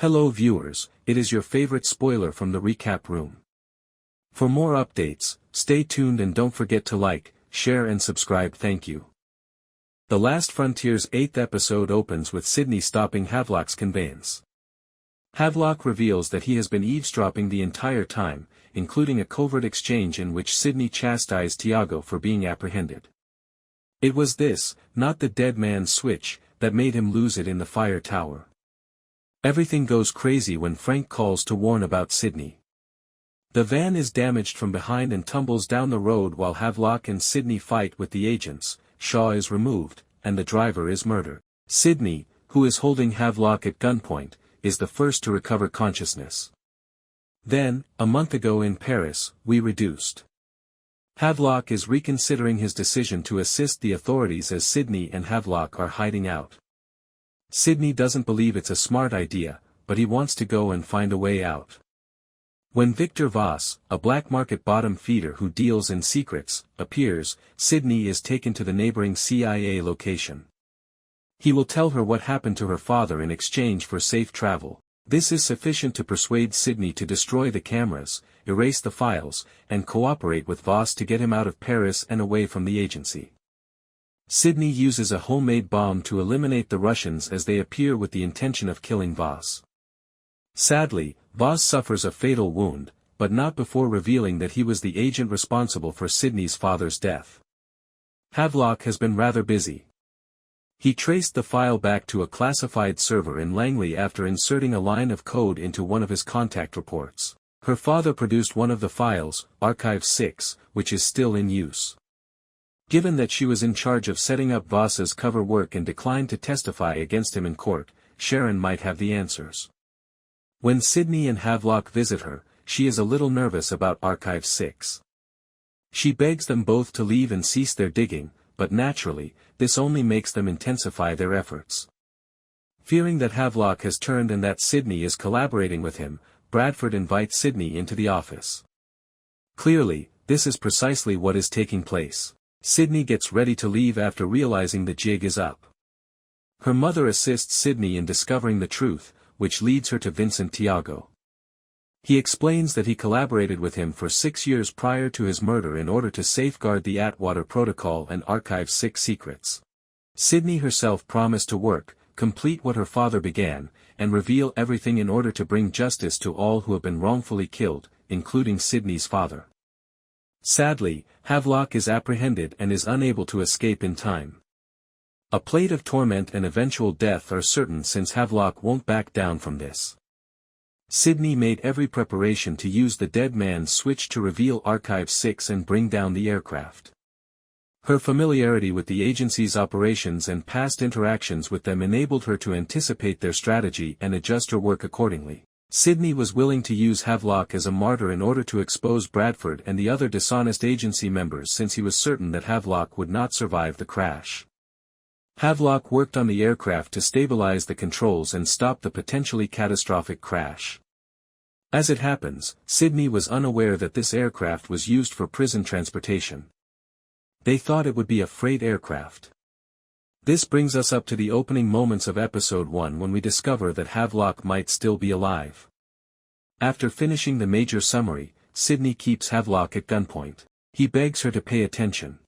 Hello viewers, it is your favorite spoiler from the recap room. For more updates, stay tuned and don't forget to like, share and subscribe. Thank you. The Last Frontier's 8th episode opens with Sidney stopping Havlock's conveyance. Havlock reveals that he has been eavesdropping the entire time, including a covert exchange in which Sidney chastised Thiago for being apprehended. It was this, not the dead man's switch, that made him lose it in the fire tower. Everything goes crazy when Frank calls to warn about Sidney. The van is damaged from behind and tumbles down the road while Havlock and Sidney fight with the agents. Shaw is removed, and the driver is murdered. Sidney, who is holding Havlock at gunpoint, is the first to recover consciousness. Then, a month ago in Paris, we reduced. Havlock is reconsidering his decision to assist the authorities as Sidney and Havlock are hiding out. Sidney doesn't believe it's a smart idea, but he wants to go and find a way out. When Victor Voss, a black market bottom feeder who deals in secrets, appears, Sidney is taken to the neighboring CIA location. He will tell her what happened to her father in exchange for safe travel. This is sufficient to persuade Sidney to destroy the cameras, erase the files, and cooperate with Voss to get him out of Paris and away from the agency. Sidney uses a homemade bomb to eliminate the Russians as they appear with the intention of killing Voss. Sadly, Voss suffers a fatal wound, but not before revealing that he was the agent responsible for Sidney's father's death. Havlock has been rather busy. He traced the file back to a classified server in Langley after inserting a line of code into one of his contact reports. Her father produced one of the files, Archive 6, which is still in use. Given that she was in charge of setting up Voss's cover work and declined to testify against him in court, Sharon might have the answers. When Sidney and Havlock visit her, she is a little nervous about Archive 6. She begs them both to leave and cease their digging, but naturally, this only makes them intensify their efforts. Fearing that Havlock has turned and that Sidney is collaborating with him, Bradford invites Sidney into the office. Clearly, this is precisely what is taking place. Sidney gets ready to leave after realizing the jig is up. Her mother assists Sidney in discovering the truth, which leads her to Vincent Thiago. He explains that he collaborated with him for 6 years prior to his murder in order to safeguard the Atwater Protocol and Archive 6 secrets. Sidney herself promised to work, complete what her father began, and reveal everything in order to bring justice to all who have been wrongfully killed, including Sidney's father. Sadly, Havlock is apprehended and is unable to escape in time. A plate of torment and eventual death are certain since Havlock won't back down from this. Sidney made every preparation to use the dead man's switch to reveal Archive 6 and bring down the aircraft. Her familiarity with the agency's operations and past interactions with them enabled her to anticipate their strategy and adjust her work accordingly. Sidney was willing to use Havlock as a martyr in order to expose Bradford and the other dishonest agency members since he was certain that Havlock would not survive the crash. Havlock worked on the aircraft to stabilize the controls and stop the potentially catastrophic crash. As it happens, Sidney was unaware that this aircraft was used for prison transportation. They thought it would be a freight aircraft. This brings us up to the opening moments of episode 1 when we discover that Havlock might still be alive. After finishing the major summary, Sidney keeps Havlock at gunpoint. He begs her to pay attention.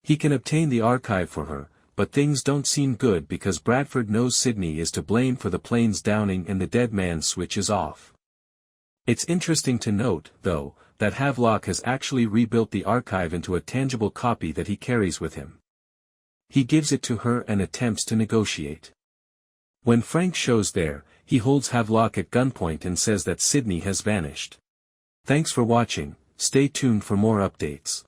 He can obtain the archive for her, but things don't seem good because Bradford knows Sidney is to blame for the plane's downing and the dead man's switch is off. It's interesting to note, though, that Havlock has actually rebuilt the archive into a tangible copy that he carries with him. He gives it to her and attempts to negotiate. When Frank shows there, he holds Havlock at gunpoint and says that Sidney has vanished. Thanks for watching, stay tuned for more updates.